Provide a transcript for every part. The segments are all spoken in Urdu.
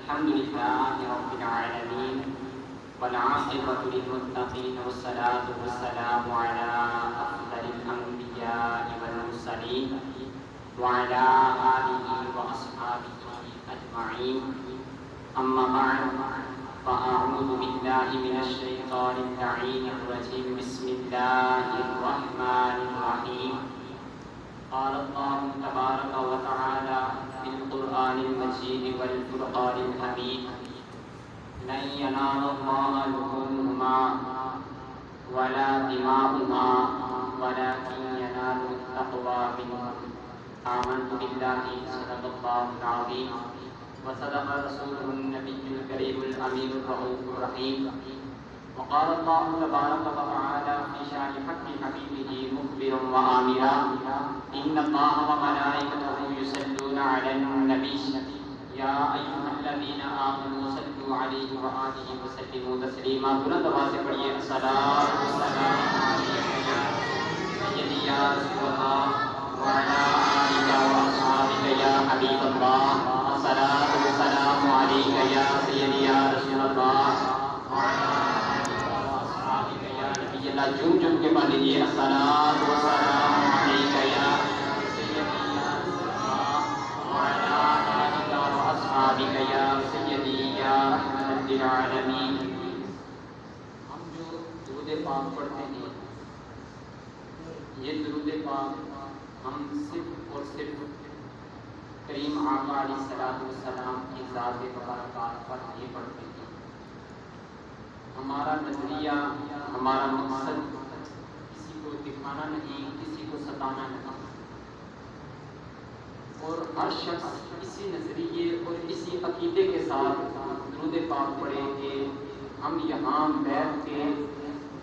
الحمد لله رب العالمين والعاقبة للمتقين والصلاة والسلام على أفضل الأنبياء والمرسلين وعلى آله وأصحابه أجمعين أما بعد فأعوذ بالله من الشيطان اللعين الرجيم بسم الله الرحمن الرحيم قال الله تبارك وتعالى في القرآن المجيد والفرقان الحميد لن ينال الله لحومهما ولا دماؤهما ولكن يناله التقوى منكم آمنت بالله صدق الله العظيم وصدق رسوله النبي الكريم الأمين الرؤوف الرحيم وقال الله تبارك وتعالى في شأن حق حبيبه مخبرا وآمرا إن الله وملائكته يصلون على النبي يا أيها الذين آمنوا صلوا عليه وآله وسلموا تسليما بلند آواز سے پڑھیے الصلاۃ والسلام علیک یا سیدی یا رسول اللہ وعلی آلک وأصحابک یا حبیب اللہ الصلاۃ والسلام علیک یا سیدی یا رسول اللہ اللہ جم جم کے پڑھ لیجیے الصلاۃ والسلام علیک یا سیدی یا رسول اللہ وعلی آلک وأصحابک یا سیدی یا رحمت للعالمین۔ ہم جو درود پاک پڑھتے ہیں یہ درود پاک ہم صرف اور صرف کریم آقا علیہ السلام کی ذات مبارکات پر یہ پڑھتے ہیں۔ ہمارا نظریہ ہمارا مقصد کسی کو دکھانا نہیں، کسی کو ستانا نہیں، اور ہر شخص اسی نظریے اور اسی عقیدے کے ساتھ درود پاک پڑھے کہ ہم یہاں بیٹھ کے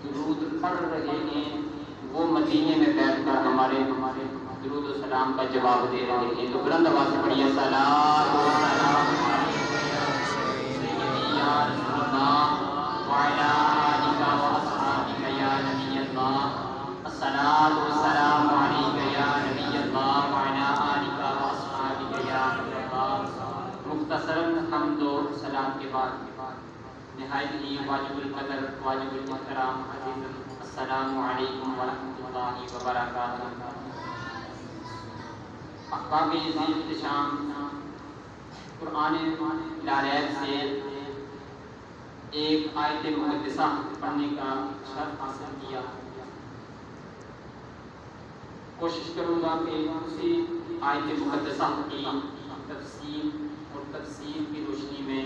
درود پڑھ رہے ہیں، وہ مدینے میں بیٹھ کر ہمارے درود و سلام کا جواب دے رہے ہیں۔ تو بلند آواز سے پڑھیے الصلاۃ والسلام علیک یا سیدی یا رسول اللہ وعلی آلک وأصحابک یا نبی اللہ الصلاۃ والسلام علیک یا نبی اللہ وعلی آلک وأصحابک یا نبی اللہ۔ مختصراً حمد و سلام کے بعد نہایت ہی واجب القدر واجب الاحترام عزیز السلام علیکم ورحمۃ اللہ وبرکاتہ۔ احباب ذی احتشام، قرآن لاریب سے ایک آیت مقدسہ پڑھنے کا شرف حاصل کیا۔ کوشش کروں گا کہ اسی آیت مقدسہ کی تفسیر اور تفسیر کی روشنی میں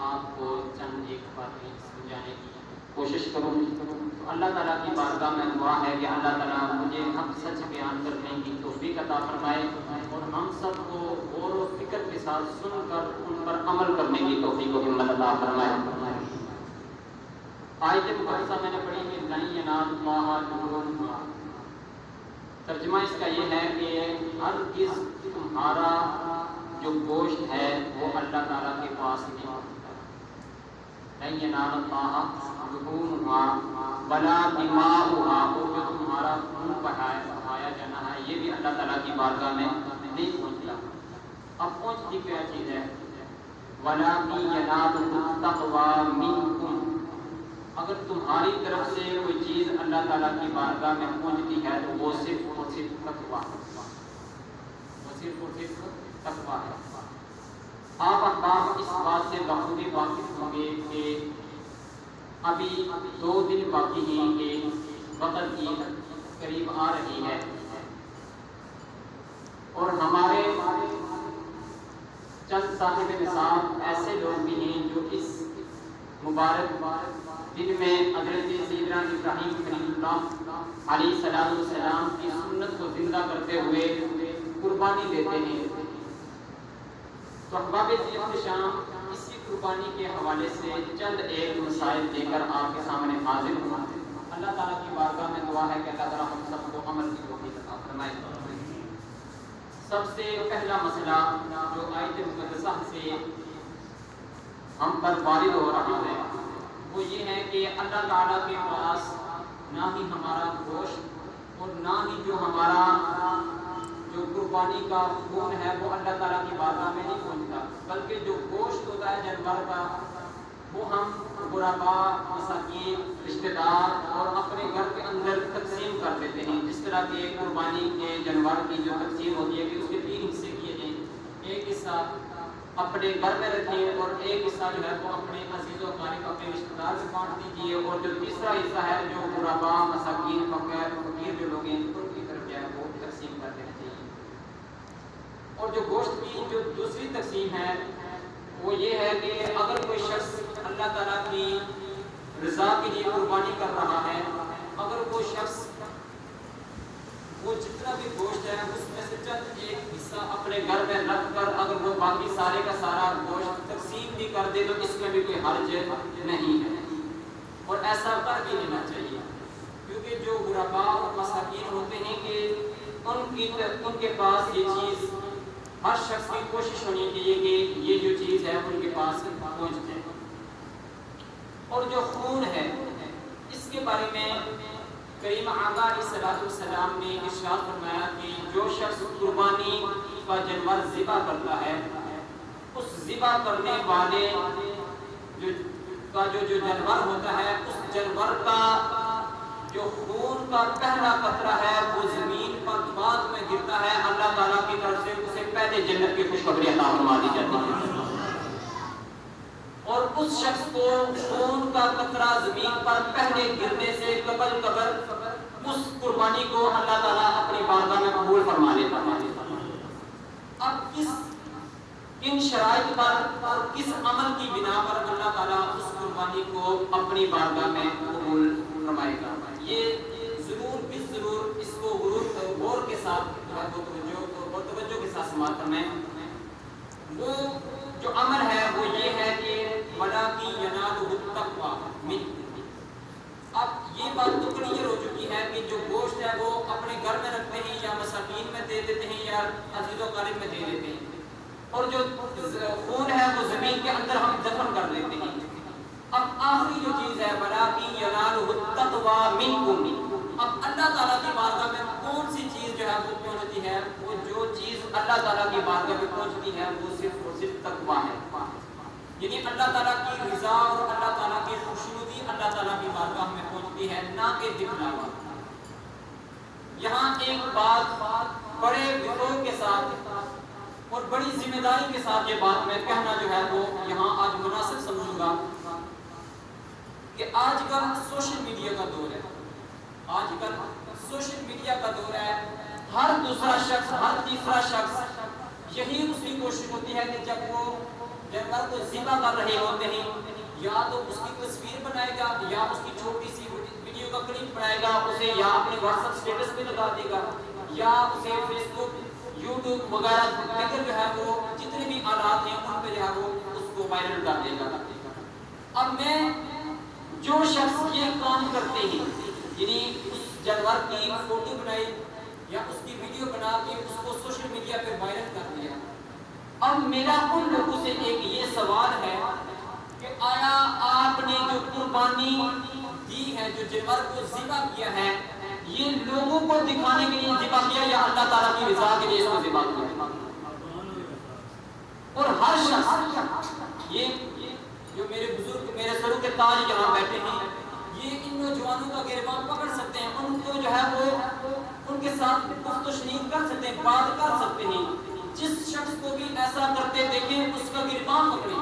آپ کو چند ایک باتیں سمجھانے کی کوشش کروں۔ تو اللہ تعالیٰ کی بارگاہ میں دعا ہے کہ اللہ تعالیٰ مجھے حق سچ بیان کرنے کی توفیق عطا فرمائے اور ہم سب کو غور و فکر کے ساتھ سن کر ان پر عمل کرنے کی توفیق و ہمت عطا فرمائے۔ آیت مقدسہ میں نے پڑھی کہ لن ینال اللہ لحومہما، ترجمہ اس کا یہ ہے کہ ہرگز تمہارا جو گوشت ہے وہ اللہ تعالیٰ کے پاس نہیں ہوتا۔ لن ینال اللہ لحومہما ولا دماؤہا، اور جو تمہارا خون بہایا جانا ہے یہ بھی اللہ تعالیٰ کی بارگاہ میں نہیں پہنچتا۔ اب پہنچتی کیا چیز ہے؟ وَلَٰكِن يَنَالُهُ التَّقْوَىٰ مِنكُمْ، اگر تمہاری طرف سے کوئی چیز اللہ تعالیٰ کی بارگاہ میں پہنچتی ہے تو وہ صرف اور صرف تقویٰ ہے، وہ صرف اور صرف تقویٰ ہے۔ آپ احباب اس بات سے بخوبی واقف ہوں گے کہ ابھی 2 دن باقی ہیں کہ وقت عید قریب آ رہی ہے، اور ہمارے چند صاحب نصاب ایسے لوگ بھی ہیں جو اس مبارک دن میں حضرت سیدنا ابراہیم خلیل اللہ علیہ السلام کی سنت کو زندہ کرتے ہوئے قربانی دیتے ہیں۔ تو احباب ذی احتشام، اسی قربانی کے حوالے سے چند ایک مسائل لے کر آپ کے سامنے حاضر ہوں۔ اللہ تعالیٰ کی بارگاہ میں دعا ہے کہ اللہ تعالیٰ ہم سب کو عمل کی توفیق عطا فرمائے۔ سب سے پہلا مسئلہ جو آیت مقدسہ سے ہم پر وارد ہو رہا ہے وہ یہ ہے کہ اللہ تعالیٰ کے پاس نہ ہی ہمارا گوشت اور نہ ہی جو ہمارا جو قربانی کا خون ہے وہ اللہ تعالیٰ کی بارگاہ میں نہیں پہنچتا، بلکہ جو گوشت ہوتا ہے جانور کا وہ ہم غربا، مساکین، رشتہ دار اور اپنے گھر کے اندر تقسیم کر دیتے ہیں. جس طرح کہ قربانی کے جانور کی جو تقسیم ہوتی ہے کہ اس کے 3 حصے کیے جائیں، ایک حصہ اپنے گھر میں رکھیں اور ایک حصہ جو ہے وہ اپنے عزیز و اقارب اپنے رشتہ دار سے بانٹ دیجیے، اور جو تیسرا حصہ ہے جو غربا، مساکین، فقیر جو لوگ ہیں ان کی طرف جو ہے وہ تقسیم کر دینا چاہیے. اور جو گوشت کی جو دوسری تقسیم ہے وہ یہ ہے کہ اگر کوئی شخص اللہ تعالیٰ کی رضا کے لیے قربانی کر رہا ہے، اگر وہ شخص وہ جتنا بھی گوشت ہے اس میں سے چند ایک حصہ اپنے گھر میں رکھ کر اگر وہ باقی سارے کا سارا گوشت تقسیم بھی کر دے تو اس میں بھی کوئی حرج نہیں ہے، اور ایسا کر بھی لینا چاہیے. کیونکہ جو غربا اور مساکین ہوتے ہیں کہ ان کے پاس یہ چیز ہر شخص کی کوشش ہونی چاہیے کہ یہ جو چیز ہے ان کے پاس پہنچ جائے. اور جو خون ہے اس کے بارے میں کریم آقا علیہ السلام نے ارشاد فرمایا کہ جو شخص قربانی کا جانور ذبح کرتا ہے اس ذبح کرنے والے جو جانور ہوتا ہے اس جانور کا جو خون کا پہلا قطرہ ہے وہ زمین پر بعد میں گرتا ہے، اللہ تعالیٰ کی طرف سے اسے پہلے جنت کی خوشخبری عطا فرما دی جاتی ہے. اور اس شخص کو خون کا قطرہ زمین پر پہلے گرنے سے قبل اس قربانی کو اللہ تعالیٰ اپنی بارگاہ میں قبول فرما لیتا ہے. اب کن شرائط پر اور کس عمل کی بنا پر اللہ تعالیٰ اس قربانی کو اپنی بارگاہ میں قبول فرمائے گا، یہ ضرور اس کو غور کے ساتھ توجہ کے ساتھ سماعت کرنا ہے. وہ جو عمل ہے وہ یہ ہے کہ وَلَٰكِن يَنَالُهُ التَّقْوَىٰ مِنكُمْ. اب یہ بات تو کلیئر ہو چکی ہے کہ جو گوشت ہے وہ اپنے گھر میں رکھتے ہیں یا مساکین میں دے دیتے ہیں یا عزیز و اقارب میں دے دیتے ہیں، اور جو خون ہے وہ زمین کے اندر ہم دفن کر دیتے ہیں. اب آخری جو چیز ہے وَلَٰكِن يَنَالُهُ التَّقْوَىٰ مِنكُمْ. اب اللہ تعالیٰ کی بارگاہ میں کون سی چیز جو ہے وہ پہنچتی ہے؟ وہ جو چیز اللہ تعالیٰ کی بارگاہ میں پہنچتی ہے وہ صرف اور صرف تقویٰ ہے، یعنی اللہ تعالیٰ کی رضا اور اللہ تعالیٰ کی خوشنودی اللہ تعالیٰ کی بارگاہ میں پہنچتی ہے، نہ کہ دکھلاوا. یہاں ایک بات بڑے وقوع کے ساتھ اور بڑی ذمہ داری کے ساتھ یہ بات میں کہنا جو ہے وہ یہاں آج مناسب سمجھوں گا کہ آج کل سوشل میڈیا کا دور ہے. آج کل سوشل میڈیا کا دور ہے. ہر دوسرا شخص، ہر تیسرا شخص یہی اس کی کوشش ہوتی ہے کہ جب وہ جانور کو ذبح کر رہے ہوتے ہیں یا تو اس کی تصویر بنائے گا یا اس کی چھوٹی سی ویڈیو کا کلپ بنائے گا، اسے یا اپنے واٹس ایپ اسٹیٹس پہ لگا دے گا یا اسے فیس بک، یوٹیوب وغیرہ دیگر جو ہے وہ جتنے بھی آلات ہیں ان پہ جو ہے وہ اس کو وائرل کر دے گا. اب میں جو شخص یہ کام کرتے ہیں یعنی اس جانور کی فوٹو بنائی یا اس کی ویڈیو بنا کے اس کو سوشل میڈیا پہ وائرل کر دیا، اب میرا ان لوگوں سے ایک یہ سوال ہے کہ آیا آپ نے جو قربانی دی ہے، جو جانور کو ذبح کیا ہے، یہ لوگوں کو دکھانے کے لیے ذبح کیا یا اللہ تعالیٰ کی رضا کے لیے اس کو ذبح کیا؟ اور ہر شخص یہ جو میرے بزرگ، میرے سروں کے تاج یہاں بیٹھے ہیں، یہ ان نوجوانوں کا گریبان پکڑ سکتے ہیں، ان کو جو ہے وہ ان کے ساتھ گفت و شنید کر سکتے ہیں، بات کر سکتے ہیں. جس شخص کو بھی ایسا کرتے دیکھیں اس کا گریبان پکڑیں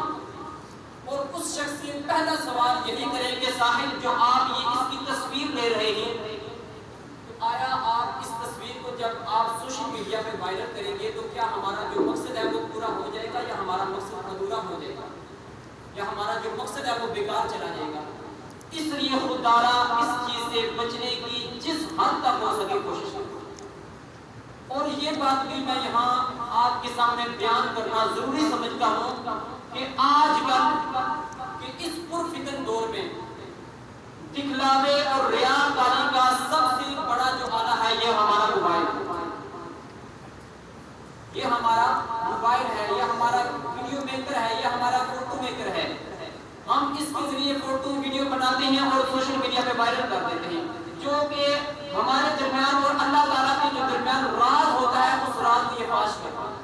اور اس شخص سے پہلا سوال یہی کریں کہ صاحب جو آپ یہ اس کی تصویر لے رہے ہیں، تو آیا آپ اس تصویر کو جب آپ سوشل میڈیا پہ وائرل کریں گے تو کیا ہمارا جو مقصد ہے وہ پورا ہو جائے گا یا ہمارا مقصد ادھورا ہو جائے گا یا ہمارا جو مقصد ہے وہ بیکار چلا جائے گا؟ اس لیے خوددارا اس چیز سے بچنے کی جس حد تک ہو سکے کوشش کریں. اور یہ بات بھی میں یہاں آپ کے سامنے بیان کرنا ضروری سمجھتا ہوں کہ آج کل کہ اس پرفتن دور میں دکھلاوے اور ریاکاری کا سب سے بڑا جو آلہ ہے یہ ہمارا موبائل ہے. یہ ہمارا موبائل ہے، یہ ہمارا ویڈیو میکر ہے، یہ ہمارا فوٹو میکر ہے. ہم اس کے ذریعے فوٹو ویڈیو بناتے ہیں اور سوشل میڈیا پہ وائرل کر دیتے ہیں. جو کہ ہمارے درمیان اور اللہ تعالیٰ کے جو درمیان راز ہوتا ہے اس راز کو یہ فاش کرتا ہے.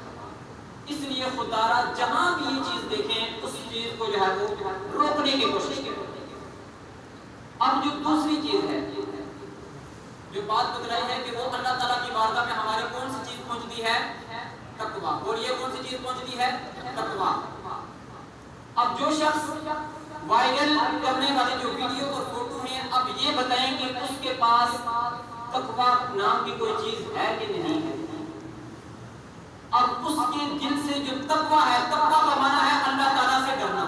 اس لیے خدا را جہاں بھی یہ چیز دیکھیں اس چیز کو جو ہے وہ روکنے کی کوشش کریں. اب جو دوسری چیز ہے جو بات بتلائی ہے کہ وہ اللہ تعالیٰ کی بارگاہ میں ہماری کون سی چیز پہنچتی ہے؟ تقویٰ. اور یہ کون سی چیز پہنچتی ہے؟ تقویٰ. اب جو شخص وائرل کرنے والے جو ویڈیو اور فوٹو ہیں اب یہ بتائیں کہ اس کے پاس تقویٰ نام کی کوئی چیز ہے کہ نہیں ہے. اب اس کے دل سے جو تقویٰ ہے، تقویٰ کا معنی ہے اللہ تعالیٰ سے ڈرنا.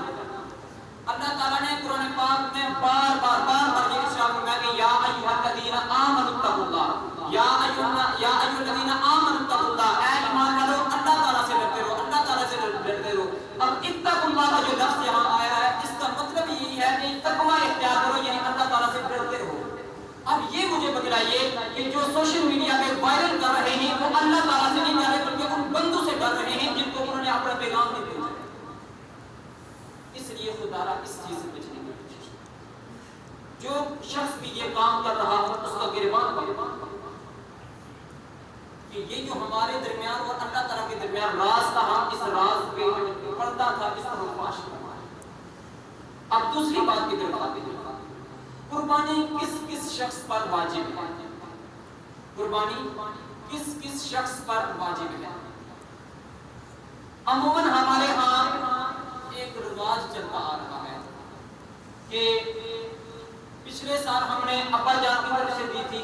اللہ تعالیٰ نے قرآن پاک میں بار بار یہ ارشاد فرمایا کہ یا ایھا الذین آمنوا اتقوا اللہ، یا ایھا الذین آمنوا اتقوا اللہ، اے ایمان والو اللہ تعالیٰ سے ڈرتے رہو، اللہ تعالیٰ سے ڈرتے رہو. اب اتقوا اللہ کا جو لفظ یہاں آیا ہے اس کا مطلب یہی ہے کہ تقویٰ اختیار کرو، یعنی اللہ تعالیٰ سے ڈرتے رہو. اب یہ مجھے بتلائیے کہ جو سوشل میڈیا پہ وائرل کر رہے ہیں وہ اللہ تعالیٰ سے نہیں ڈر رہے بلکہ ان بندوں سے ڈر رہے ہیں جن کو انہوں نے اپنا پیغام نہیں بھیجا. اس لیے خدا را اس چیز سے بچنے کی کوشش کرے. جو شخص بھی یہ کام کر رہا ہو اس کا گریبان ہو کہ یہ جو ہمارے درمیان اور اللہ تعالیٰ کے درمیان راز تھا، اس راز پہ جو پردہ تھا اس کو فاش کرنا ہے. اب دوسری بات کی طرف آتے ہیں. قربانی کس کس شخص پر واجب ہے؟ قربانی کس کس شخص پر واجب ہے؟ عموماً ہمارے ہاں ایک رواج چلتا آ رہا ہے کہ پچھلے سال ہم نے ابا جان کی طرف سے دی تھی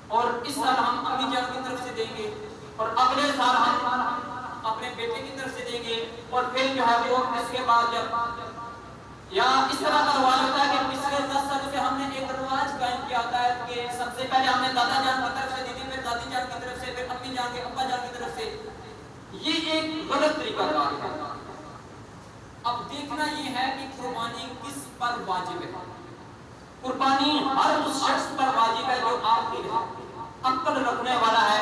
اور اس سال ہم امی جان کی طرف سے دیں گے اور اگلے سال ہم اپنے بیٹے کی طرف سے دیں گے اور پھر جو ہے وہ اس کے بعد جب یا اس طرح کا رواج ہوتا ہے کہ پچھلے 10 سالوں سے ہم نے ایک رواج قائم کیا ہوتا ہے کہ سب سے پہلے ہم نے دادا جان کی طرف سے دی تھی، پھر دادی جان کی طرف سے، پھر امی جان کے ابا جان کی طرف سے. یہ ایک غلط طریقہ کار ہے. اب دیکھنا یہ ہے کہ قربانی کس پر واجب ہے. قربانی ہر اس شخص پر واجب ہے جو عاقل ہے، عقل رکھنے والا ہے.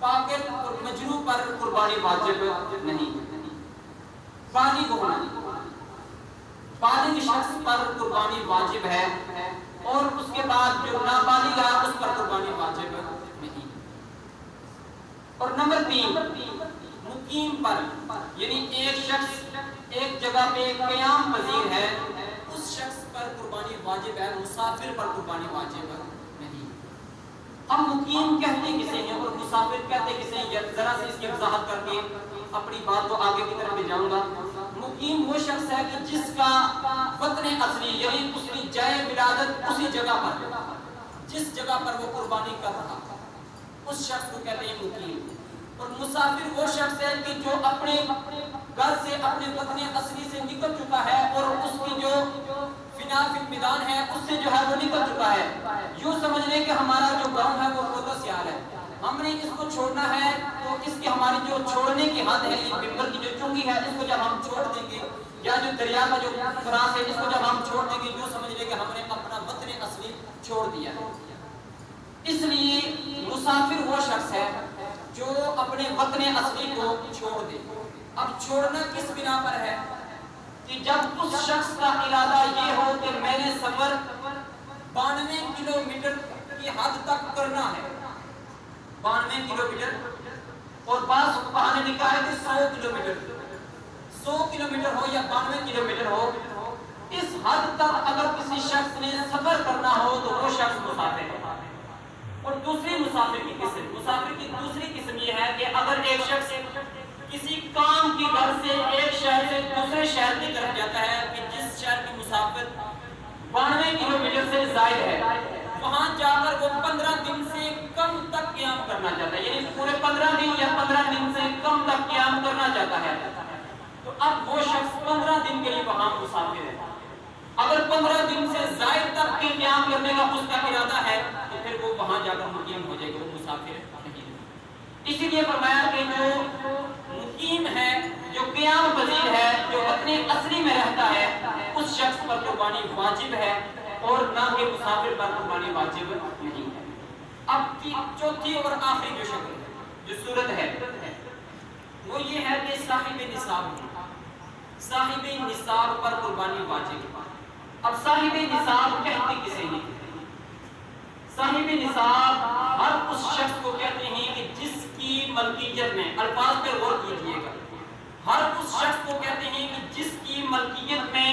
پاگل اور مجنون پر قربانی واجب نہیں. بالغ شخص پر قربانی واجب ہے اور اس کے بعد جو نابالغ ہے اس پر قربانی واجب نہیں. اور نمبر 3 مقیم پر، یعنی ایک شخص ایک جگہ پہ قیام پذیر ہے اس شخص پر قربانی واجب ہے، مسافر پر قربانی واجب نہیں. ہم مقیم کہتے کسے ہیں اور مسافر کہتے کسے ہیں؟ ذرا سے اس کی وضاحت کر کے اپنی بات کو آگے کی طرف لے جاؤں گا. مقیم وہ شخص ہے کہ جس کا وطن اصلی یعنی اس کی جائے ولادت اسی جگہ پر، جس جگہ پر وہ قربانی کر رہا تھا اس شخص کو کہتے ہیں مقیم. اور مسافر وہ شخص ہے کہ جو اپنے گھر سے اپنے وطن اصلی سے نکل چکا ہے اور اس کی جو فنا فی المیدان ہے اس سے جو ہے وہ نکل چکا ہے. یوں سمجھ لیں کہ ہمارا جو گاؤں ہے وہ روزہ سیال ہے، ہم نے اس کو چھوڑنا ہے تو اس کی ہماری جو چھوڑنے کی حد ہے، یہ بمبر کی جو چنگی ہے اس کو جب ہم چھوڑ دیں گے یا جو دریا کا جو فراز ہے اس کو جب ہم چھوڑ دیں گے یوں سمجھ لیں کہ ہم نے اپنا وطن اصلی چھوڑ دیا ہے. اس لیے مسافر وہ شخص ہے جو اپنے وطن اصلی کو چھوڑ دے. اب چھوڑنا کس بنا پر ہے کہ جب اس شخص کا ارادہ یہ ہو کہ میں نے سفر 92 کلومیٹر کی حد تک کرنا ہے، 92 کلومیٹر اور بعض فقہاء نے لکھا ہے کہ 100 کلومیٹر ہو یا 92 کلومیٹر ہو، اس حد تک اگر کسی شخص نے سفر کرنا ہو تو وہ شخص مسافر ہے. اور دوسری مسافر کی دوسری قسم یہ ہے کہ اگر ایک شخص کسی کام کی غرض سے ایک شہر سے دوسرے شہر کی طرف جاتا ہے کہ جس شہر کی مسافت 92 کلومیٹر سے زائد ہے، وہاں جا کر وہ 15 دن سے کم تک قیام کرنا چاہتا ہے، یعنی پورے 15 دن یا 15 دن سے کم تک قیام کرنا چاہتا ہے، تو اب وہ شخص 15 دن کے لیے وہاں مسافر ہے. اگر 15 دن سے زائد تک کے قیام کرنے کا اس کا ارادہ ہے تو پھر وہ وہاں جا کر مقیم ہو جائے گا، وہ مسافر نہیں. اسی لیے فرمایا کہ جو مقیم ہے، جو قیام پذیر ہے، جو اپنے اصلی میں رہتا ہے اس شخص پر قربانی واجب ہے اور نہ کہ مسافر پر قربانی واجب نہیں ہے. اب کی چوتھی اور آخری جو شکل ہے، جو صورت ہے وہ یہ ہے کہ صاحب نصاب پر قربانی واجب. اب صاحب نصاب کہتے کسے ہیں؟ صاحب نصاب ہر اس شخص کو کہتے ہیں کہ جس کی ملکیت میں، الفاظ پہ غور کیجیے گا، ہر اس شخص کو کہتے ہیں کہ جس کی ملکیت میں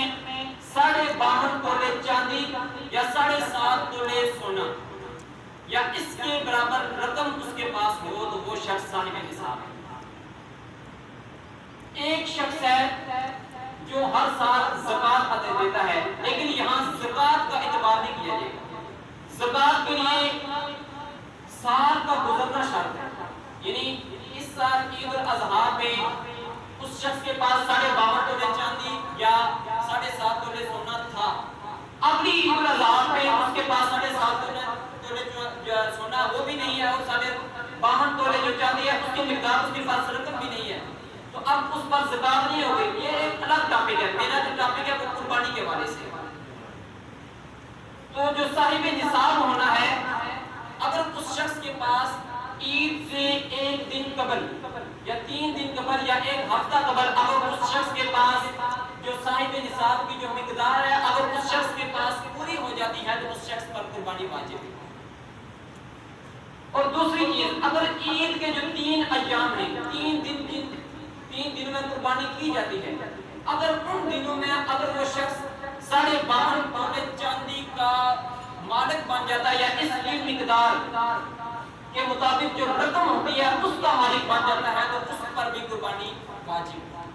52.5 تولے چاندی یا 7.5 تولے سونا یا اس کے برابر رقم اس کے پاس ہو تو وہ شخص صاحب نصاب ہے۔ ایک شخص ہے جو ہر سال زکوٰۃ ادا دیتا ہے، لیکن یہاں زکوٰۃ کا اعتبار نہیں کیا جائے گا۔ زکوٰۃ کے لیے سال کا گزرنا شرط ہے، یعنی اس سال عید الاضحیٰ پہ اس شخص کے پاس 52.5 تولے چاندی یا 7.5 تولے سونا تھا، اگلی عید الاضحیٰ پہ اس کے پاس 7.5 تولے جو سونا وہ بھی نہیں ہے اور 52 تولے جو چاندی ہے اس کی مقدار اس کے پاس رقم بھی نہیں ہے، تو اب اس پر زکوٰۃ نہیں ہوگی۔ یہ ایک الگ ٹاپک ہے، میرا جو ٹاپک ہے وہ قربانی کے حوالے سے۔ تو جو صاحب نصاب ہونا ہے، اگر اس شخص کے پاس عید سے 1 دن قبل یا 3 دن قبل یا 1 ہفتہ قبل اگر اس شخص کے پاس جو صاحب نصاب کی جو مقدار ہے اگر اس شخص کے پاس پوری ہو جاتی ہے تو اس شخص پر قربانی واجب ہے۔ اور دوسری چیز، اگر عید کے جو 3 ایام ہیں، 3 دن میں قربانی کی جاتی ہے، اگر ان دنوں میں اگر وہ شخص 52.5 تولے چاندی کا مالک بن جاتا ہے یا اس کی مقدار کے مطابق جو رقم ہوتی ہے اس کا مالک بن جاتا ہے تو اس پر بھی قربانی واجب ہے۔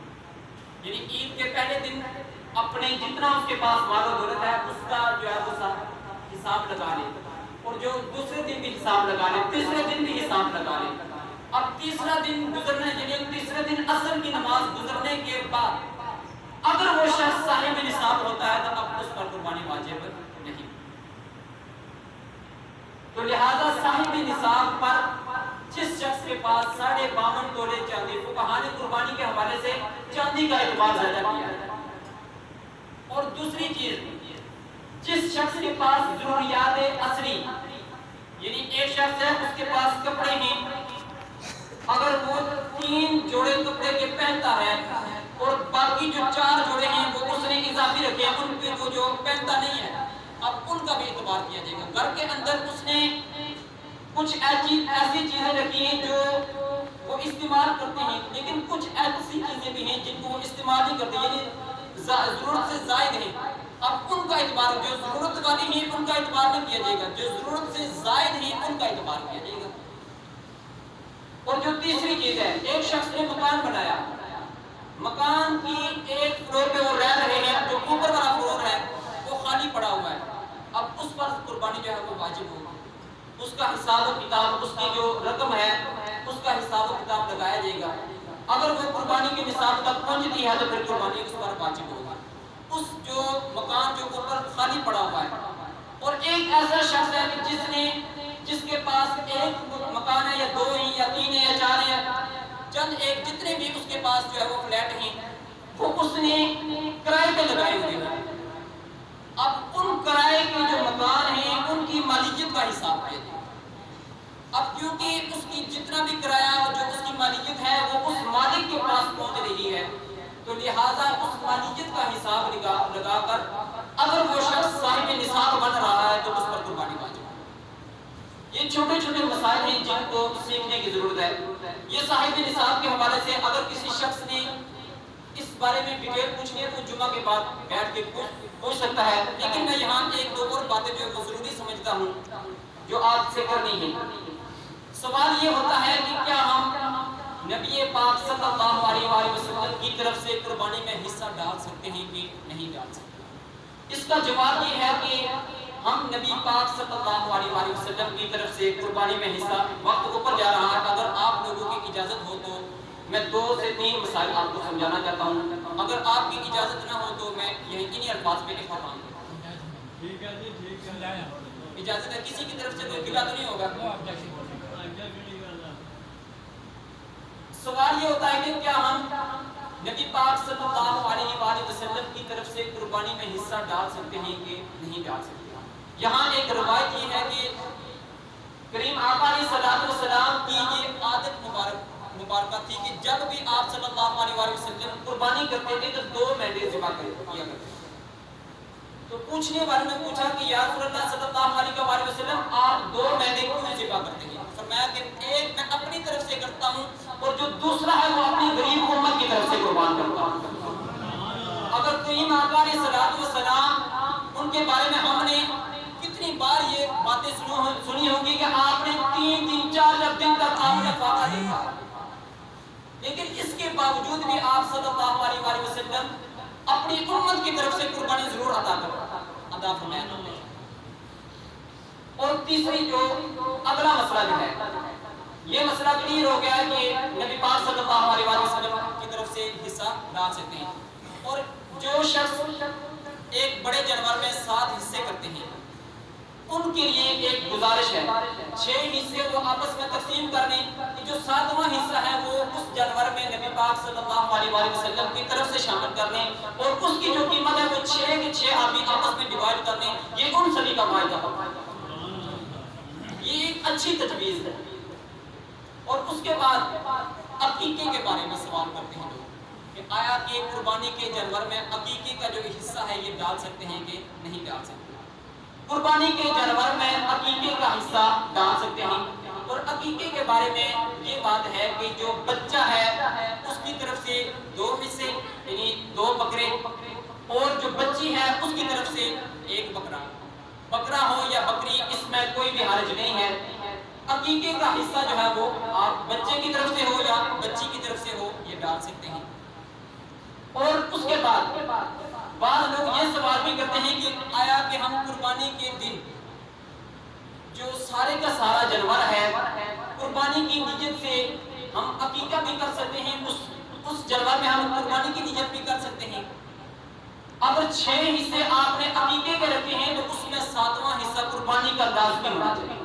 یعنی عید کے پہلے دن اپنے جتنا اس کے پاس مال و دولت ہے اس کا جو ہے وہ حساب لگا لے، اور جو دوسرے دن بھی حساب لگا لے، تیسرے دن بھی حساب لگا لے۔ اب تیسرا دن گزرنے یعنی تیسرے دن عصر کی نماز گزرنے کے بعد اگر وہ شخص صاحب نصاب ہوتا ہے تو اب اس پر قربانی واجب نہیں۔ تو لہذا صاحب نصاب پر جس شخص کے پاس 52.5 تولے چاندی، فقہاء نے قربانی کے حوالے سے چاندی کا اعتبار زیادہ کیا ہے۔ اور دوسری چیز، جس شخص کے پاس ضروریات عصری یعنی ایک شخص ہے اس کے پاس کپڑے ہیں، اگر وہ 3 جوڑے کپڑے کے پہنتا ہے اور باقی جو 4 جوڑے ہیں وہ اس نے اضافی رکھے ہیں، ان پہ وہ جو پہنتا نہیں ہے، اب ان کا بھی اعتبار کیا جائے گا۔ گھر کے اندر اس نے کچھ ایسی چیزیں رکھی ہیں جو وہ استعمال کرتے ہیں، لیکن کچھ ایسی چیزیں بھی ہیں جن کو وہ استعمال نہیں کرتے، یعنی ضرورت سے زائد ہیں، اب ان کا اعتبار، جو ضرورت والی ہیں ان کا اعتبار نہیں کیا جائے گا، جو ضرورت سے زائد ہیں ان کا اعتبار کیا جائے گا۔ اور جو تیسری چیز ہے، ایک شخص نے مکان بنایا، مکان کی ایک فلور پہ وہ رہ رہے ہیں، جو اوپر والا فلور ہے وہ خالی پڑا ہوا ہے، اب اس پر قربانی جو ہے وہ واجب ہوگی۔ اس کا حساب و کتاب، اس کی جو رقم ہے اس کا حساب و کتاب لگایا جائے گا، اگر وہ قربانی کے نصاب تک پہنچتی ہے تو پھر قربانی اس پر واجب ہوگا۔ اس جو مکان جو اوپر خالی پڑا ہوا ہے، اور ایک ایسا شخص ہے جس کے پاس ایک مکان ہے یا 2 ہیں یا 3 ہیں یا 4 ہیں، چند ایک جتنے بھی اس کے پاس جو ہے وہ فلیٹ ہیں وہ اس نے کرائے پہ لگائے ہوئے ہیں، اب ان کرائے کے جو مکان ہیں ان کی مالکیت کا حساب کیا جائے۔ اب کیونکہ اس کی جتنا بھی کرایہ اور جو اس کی مالکیت ہے وہ اس مالک کے پاس پہنچ رہی ہے، تو لہٰذا اس مالکیت کا حساب لگا کر اگر وہ شخص صاحب نصاب بن رہا ہے تو اس پر قربانی واجب ہے۔ یہ چھوٹے چھوٹے مسائل ہیں جن کو سیکھنے کی ضرورت ہے۔ یہ صاحب نصاب کے حوالے سے اگر کسی شخص نے اس بارے میں ڈیٹیل پوچھنی ہے تو جمعہ کے بعد بیٹھ کے پوچھ سکتا ہے، لیکن میں یہاں 1-2 اور باتیں جو ضروری سمجھتا ہوں جو آپ سے کرنی ہے۔ سوال یہ ہوتا ہے کہ کیا ہم نبی پاک صلی اللہ علیہ وآلہ وسلم کی طرف سے قربانی میں حصہ ڈال سکتے ہیں کہ نہیں ڈال سکتے؟ اس کا جواب یہ ہے کہ ہم نبی پاک صلی اللہ علیہ وآلہ وسلم کی طرف سے قربانی میں حصہ، وقت اوپر جا رہا ہے، اگر آپ لوگوں کی اجازت ہو تو میں 2 سے 3 مسائل آپ کو سمجھانا چاہتا ہوں، اگر آپ کی اجازت نہ ہو تو میں انہی الفاظ پہ اختتام کروں۔ ٹھیک ہے جی، ٹھیک ہے، اجازت ہے؟ کسی کی طرف سے کوئی گلا تو نہیں ہوگا؟ سوال یہ ہوتا ہے کہ کیا ہم نبی پاک صلی اللہ علیہ وآلہ وسلم کی طرف سے قربانی میں حصہ ڈال سکتے ہیں کہ نہیں ڈال سکتے؟ یہاں ایک روایت یہ ہے کہ کریم آقا علیہ السلام کی یہ عادت مبارکہ تھی کہ جب بھی آپ صلی اللہ علیہ وآلہ وسلم قربانی کرتے تھے تو 2 مینڈے ذبح کیا کرتے تھے۔ تو تو پوچھنے والوں نے پوچھا کہ یا رسول اللہ صلی اللہ علیہ وسلم آپ 2 مینڈے کیوں ذبح کرتے ہیں؟ فرمایا کہ ایک میں اپنی طرف سے کرتا ہوں اور جو دوسرا ہے وہ اپنی غریب امت کی طرف سے قربان کرتا ہوں۔ اگر کریم آقا علیہ الصلوۃ والسلام ان کے بارے میں ہم نے کتنی بار یہ باتیں سنی ہوگی کہ آپ نے 3 4 دن تک آپ نے فاقہ دیکھا، لیکن اس کے باوجود بھی آپ صلی اللہ علیہ وسلم اپنی امت کی طرف سے قربانی ضرور ادا فرمایا۔ اور تیسری جو اگلا مسئلہ جو ہے یہ مسئلہ کلیئر ہو گیا ہے کہ نبی پاک صلی اللہ علیہ وسلم کی طرف سے حصہ ڈال سکتے ہیں، اور جو شخص ایک بڑے جانور میں 7 حصے کرتے ہیں ان کے لیے ایک گزارش ہے 6 حصے وہ آپس میں تقسیم کرنے، جو 7واں حصہ ہے وہ اس جانور میں نبی پاک صلی اللہ علیہ وسلم کی طرف سے شامل کرنے، اور اس کی جو قیمت ہے وہ 6 کے 6 آدمی آپس میں ڈیوائڈ کرنے، یہ ان سبھی کا معاہدہ ہوگا۔ یہ ایک اچھی تجویز ہے۔ اور اس کے بعد عقیقے کے بارے میں سوال کرتے ہیں لوگ کہ آیا کہ قربانی کے جانور میں عقیقے کا جو حصہ ہے یہ ڈال سکتے ہیں کہ نہیں ڈال سکتے؟ قربانی کے جانور میں عقیقے کا حصہ ڈال سکتے ہیں، اور عقیقے کے بارے میں یہ بات ہے کہ جو بچہ ہے اس کی طرف سے 2 حصے یعنی 2 بکرے، اور جو بچی ہے اس کی طرف سے 1 بکرا ہو یا بکری، اس میں کوئی بھی حرج نہیں ہے۔ عقیقے کا حصہ جو ہے وہ آپ بچے کی طرف سے ہو یا بچی کی طرف سے ہو یہ ڈال سکتے ہیں۔ اور اس کے بعد بعض لوگ یہ سوال بھی کرتے ہیں کہ آیا کہ ہم قربانی کے دن جو سارے کا سارا جانور ہے قربانی کی نیت سے ہم عقیقہ بھی کر سکتے ہیں، اس جانور میں ہم قربانی کی نیت بھی کر سکتے ہیں؟ اگر 6 حصے آپ نے عقیقے کے رکھے ہیں تو اس میں 7واں حصہ قربانی کا لازمی ہونا چاہیے،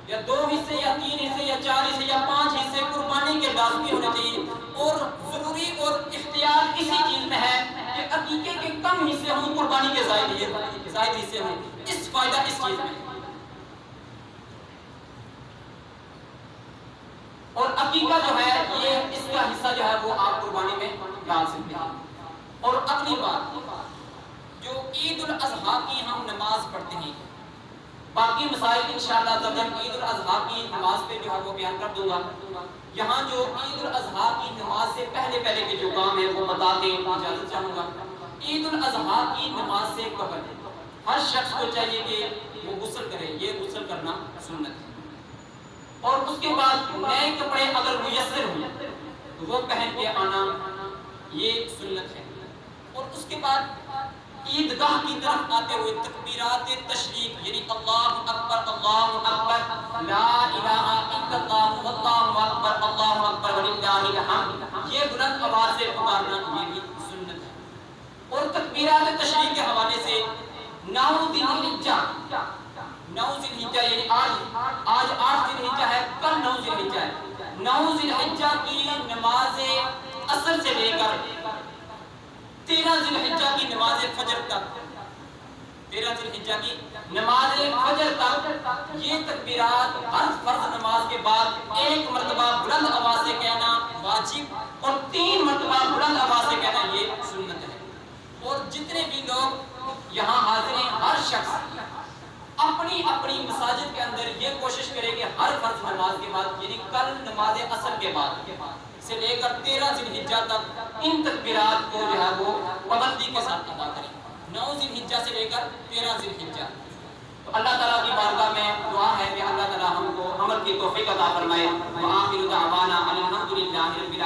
یا 2 حصے یا 3 حصے یا 4 حصے یا 5 حصے قربانی کے لازمی ہونے چاہیے، اور ضروری اور اختیار اسی چیز میں ہے کہ عقیقے کے کم حصے ہوں، قربانی کے زائد حصے ہوں، اس فائدہ اس چیز میں۔ اور عقیقہ جو ہے یہ اس کا حصہ جو ہے وہ آپ قربانی میں ڈال سکتے ہیں۔ اور اگلی بات جو عید الاضحیٰ کی ہم نماز پڑھتے ہیں، باقی مسائل انشاءاللہ جب عید الاضحیٰ کی نماز پہ جو ہے وہ بیان کر دوں گا۔ یہاں جو عید الاضحیٰ کی نماز سے پہلے کے جو کام ہے وہ بتا کے اجازت چاہوں گا۔ عید الاضحیٰ کی نماز سے قبل ہر شخص کو چاہیے کہ وہ غسل کرے، یہ غسل کرنا سنت ہے، اور اس کے بعد نئے کپڑے اگر میسر ہوں تو وہ پہن کے آنا یہ سنت ہے، اور اس کے بعد عیدگاہ کی طرف آتے ہوئے تکبیرات تشریق یعنی اللہ اکبر لا الہ الا اللہ واللہ اکبر وللہ الحمد، یہ بلند آواز سے پکارنا یہ بھی سنت ہے۔ اور تکبیرات تشریق کے حوالے سے 9 ذی الحجہ یعنی آج 8 ذی الحجہ ہے، کل 9 ذی الحجہ ہے، 9 ذی الحجہ کی نماز عصر سے لے کر 13 ذی الحجہ کی نماز فجر تک، 13 ذی الحجہ کی نماز فجر تک یہ تکبیرات ہر فرض نماز کے بعد 1 مرتبہ بلند آواز سے کہنا واجب، اور 3 مرتبہ بلند آواز سے کہنا یہ سنت ہے۔ اور جتنے بھی لوگ یہاں حاضر ہیں ہر شخص اپنی مساجد کے اندر یہ کوشش کرے کہ ہر فرض نماز کے بعد یعنی کل نماز عصر کے بعد سے لے کر 13 ذی الحجہ تک ان تکبیرات کو جو ہے وہ پابندی کے ساتھ ادا کریں، 9 ذی الحجہ سے لے کر 13 ذی الحجہ۔ تو اللہ تعالیٰ کی بارگاہ میں دعا ہے کہ اللہ تعالیٰ ہم کو عمل کی توفیق عطا فرمائے۔ وآخر دعوانا الحمدللہ رب العالمین۔